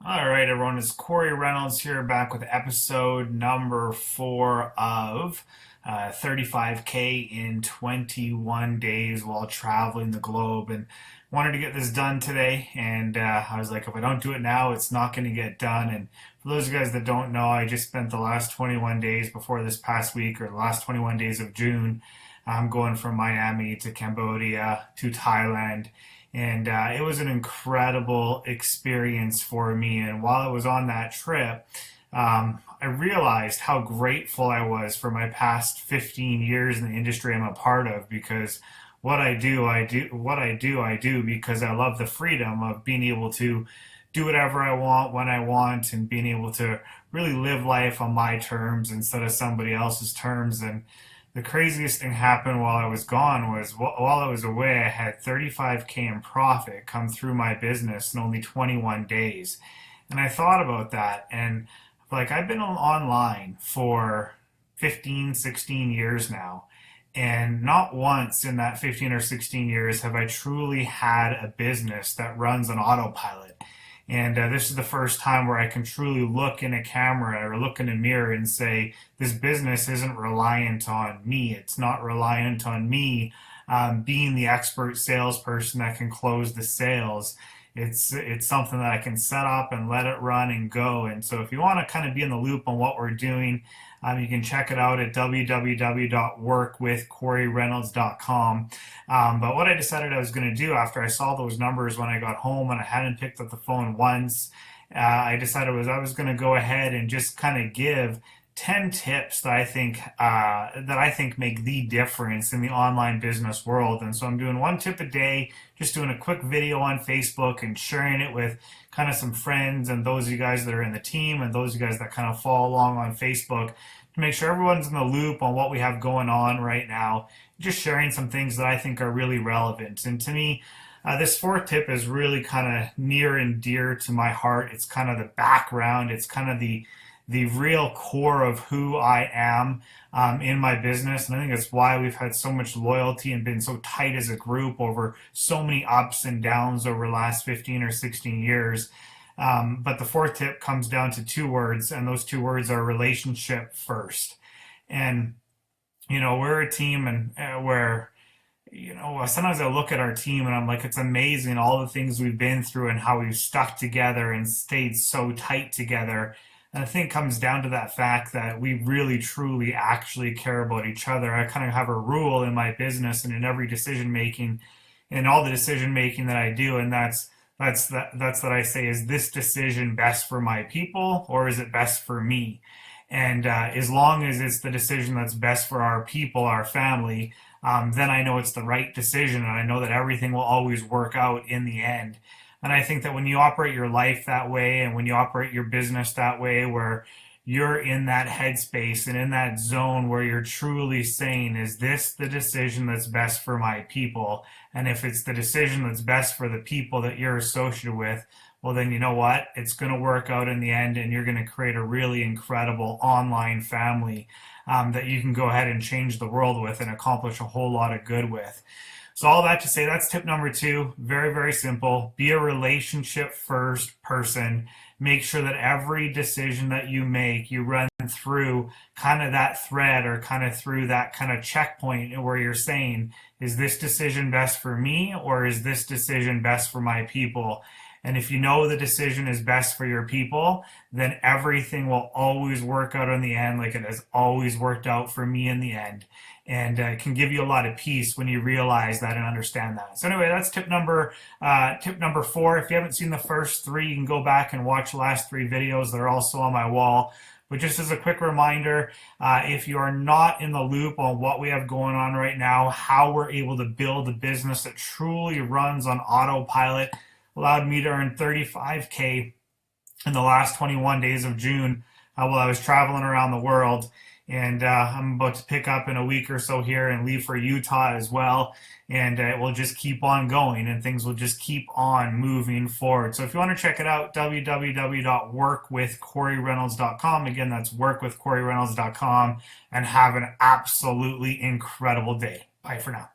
All right, everyone, it's Cory Reynolds here back with episode number 4 of 35K in 21 days while traveling the globe. And wanted to get this done today. And I was like, if I don't do it now, it's not going to get done. And for those of you guys that don't know, I just spent the last 21 days before this past week, or the last 21 days of June, I'm going from Miami to Cambodia to Thailand, and it was an incredible experience for me. And while I was on that trip, I realized how grateful I was for my past 15 years in the industry I'm a part of, because I do because I love the freedom of being able to do whatever I want when I want, and being able to really live life on my terms instead of somebody else's terms. And the craziest thing happened while I was gone was, while I was away, I had 35K in profit come through my business in only 21 days. And I thought about that, and like, I've been online for 15, 16 years now. And not once in that 15 or 16 years have I truly had a business that runs on autopilot. And this is the first time where I can truly look in a camera or look in a mirror and say, this business isn't reliant on me. It's not reliant on me being the expert salesperson that can close the sales. It's something that I can set up and let it run and go. And so if you want to kind of be in the loop on what we're doing, you can check it out at www.workwithcoryreynolds.com. But what I decided I was going to do after I saw those numbers when I got home and I hadn't picked up the phone once, I decided I was going to go ahead and just kind of give 10 tips that I think make the difference in the online business world. And so I'm doing one tip a day, just doing a quick video on Facebook and sharing it with kind of some friends and those of you guys that are in the team and those of you guys that kind of follow along on Facebook, to make sure everyone's in the loop on what we have going on right now. Just sharing some things that I think are really relevant. And to me, this fourth tip is really kind of near and dear to my heart. It's kind of the background. It's kind of the real core of who I am in my business. And I think it's why we've had so much loyalty and been so tight as a group over so many ups and downs over the last 15 or 16 years. But the fourth tip comes down to two words, and those two words are relationship first. And, we're a team, and sometimes I look at our team and I'm like, it's amazing all the things we've been through and how we've stuck together and stayed so tight together. And I think it comes down to that fact that we really, truly, actually care about each other. I kind of have a rule in my business and in every decision making, in all the decision making that I do, and that's that I say, is this decision best for my people, or is it best for me? And as long as it's the decision that's best for our people, our family, then I know it's the right decision, and I know that everything will always work out in the end. And I think that when you operate your life that way, and when you operate your business that way, where you're in that headspace and in that zone where you're truly saying, is this the decision that's best for my people? And if it's the decision that's best for the people that you're associated with, well, then you know what? It's going to work out in the end, and you're going to create a really incredible online family that you can go ahead and change the world with and accomplish a whole lot of good with. So all that to say, that's tip number 2. Very, very simple. Be a relationship first person. Make sure that every decision that you make, you run through kind of that thread, or kind of through that kind of checkpoint where you're saying, is this decision best for me, or is this decision best for my people? And if you know the decision is best for your people, then everything will always work out in the end, like it has always worked out for me in the end. And it can give you a lot of peace when you realize that and understand that. So anyway, that's tip number 4. If you haven't seen the first 3, you can go back and watch the last 3 videos. They're also on my wall. But just as a quick reminder, if you are not in the loop on what we have going on right now, how we're able to build a business that truly runs on autopilot, allowed me to earn 35K in the last 21 days of June while I was traveling around the world. And I'm about to pick up in a week or so here and leave for Utah as well. And it will just keep on going, and things will just keep on moving forward. So if you want to check it out, www.workwithcoryreynolds.com. Again, that's workwithcoryreynolds.com. And have an absolutely incredible day. Bye for now.